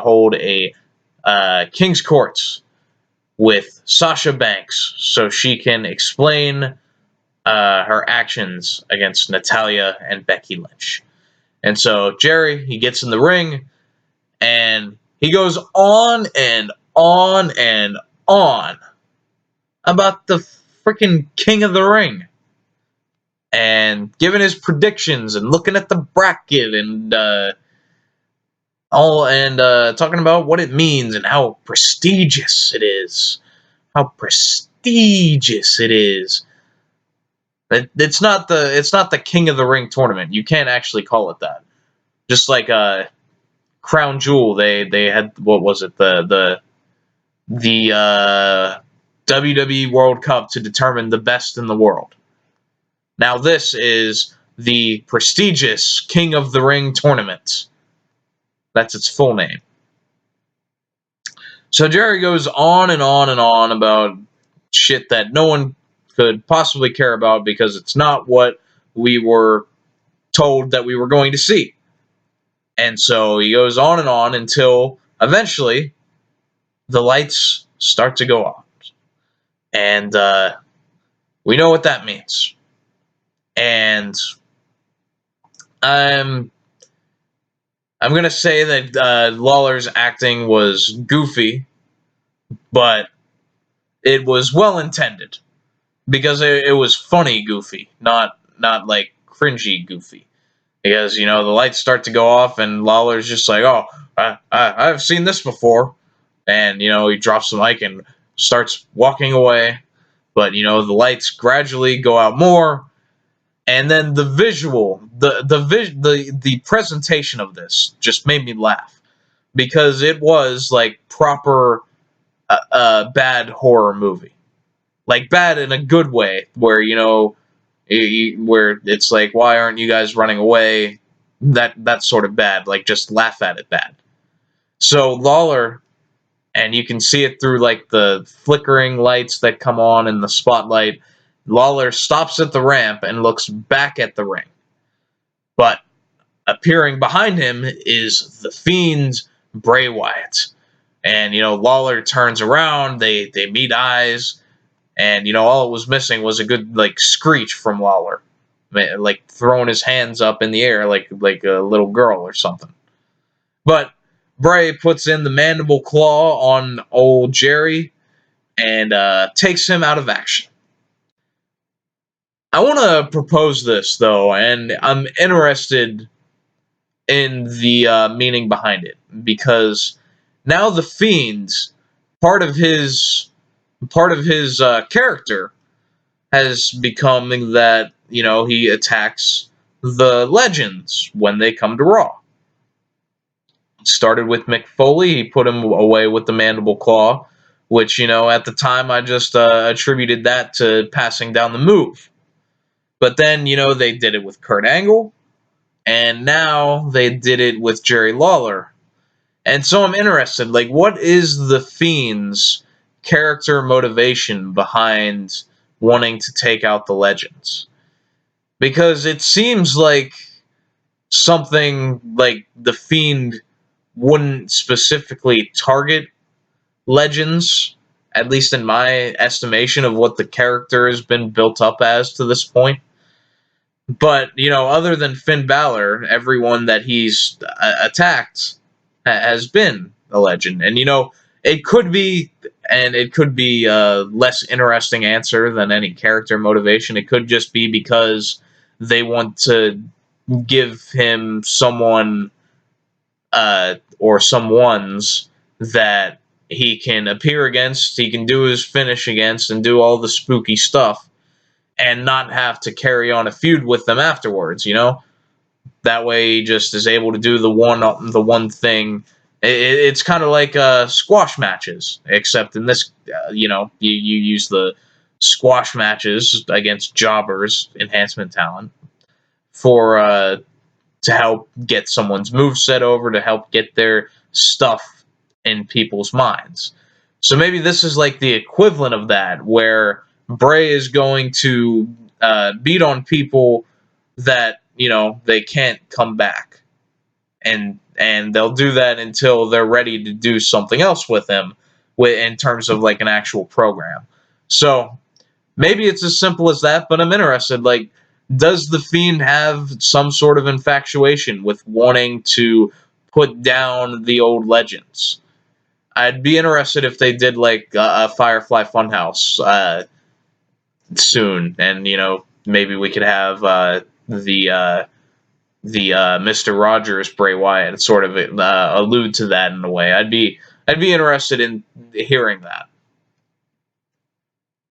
hold a King's Court with Sasha Banks so she can explain her actions against Natalya and Becky Lynch. And so Jerry, he gets in the ring, and he goes on and on and on about the freaking King of the Ring. And giving his predictions and looking at the bracket and talking about what it means and how prestigious it is. How prestigious it is. It's not the King of the Ring tournament. You can't actually call it that. Just like Crown Jewel, they had, what was it, the WWE World Cup to determine the best in the world. Now this is the prestigious King of the Ring tournament. That's its full name. So Jerry goes on and on and on about shit that no one could possibly care about because it's not what we were told that we were going to see. And so he goes on and on until eventually the lights start to go off. And we know what that means. And I'm going to say that Lawler's acting was goofy, but it was well intended because it was funny goofy, not like cringy goofy. Because, the lights start to go off and Lawler's just like, oh, I've seen this before. And, he drops the mic and starts walking away. But, the lights gradually go out more. And then the visual, the presentation of this just made me laugh. Because it was like proper bad horror movie. Like bad in a good way, where, where it's like, why aren't you guys running away? That sort of bad, like just laugh at it bad. So Lawler, and you can see it through like the flickering lights that come on in the spotlight, Lawler stops at the ramp and looks back at the ring. But appearing behind him is the Fiend, Bray Wyatt. And, Lawler turns around, they meet eyes, and, all it was missing was a good, like, screech from Lawler. Like, throwing his hands up in the air like a little girl or something. But Bray puts in the mandible claw on old Jerry and takes him out of action. I want to propose this, though, and I'm interested in the meaning behind it. Because now the Fiend, part of his character has become that, he attacks the legends when they come to Raw. It started with Mick Foley. He put him away with the mandible claw, which, at the time I just attributed that to passing down the move. But then, they did it with Kurt Angle, and now they did it with Jerry Lawler. And so I'm interested, like, what is the Fiend's character motivation behind wanting to take out the legends? Because it seems like something like the Fiend wouldn't specifically target legends, at least in my estimation of what the character has been built up as to this point. But, other than Finn Balor, everyone that he's attacked has been a legend. And, it could be a less interesting answer than any character motivation. It could just be because they want to give him someone or someones that he can appear against, he can do his finish against, and do all the spooky stuff, and not have to carry on a feud with them afterwards, That way he just is able to do the one thing. It's kind of like squash matches, except in this, you use the squash matches against jobbers, enhancement talent, for to help get someone's moveset over, to help get their stuff in people's minds. So maybe this is like the equivalent of that, where Bray is going to beat on people that, they can't come back. and they'll do that until they're ready to do something else with him, in terms of like an actual program. So maybe it's as simple as that, but I'm interested. Like, does the Fiend have some sort of infatuation with wanting to put down the old legends? I'd be interested if they did like a Firefly Funhouse soon, and maybe we could have the Mr. Rogers Bray Wyatt sort of allude to that in a way. I'd be interested in hearing that.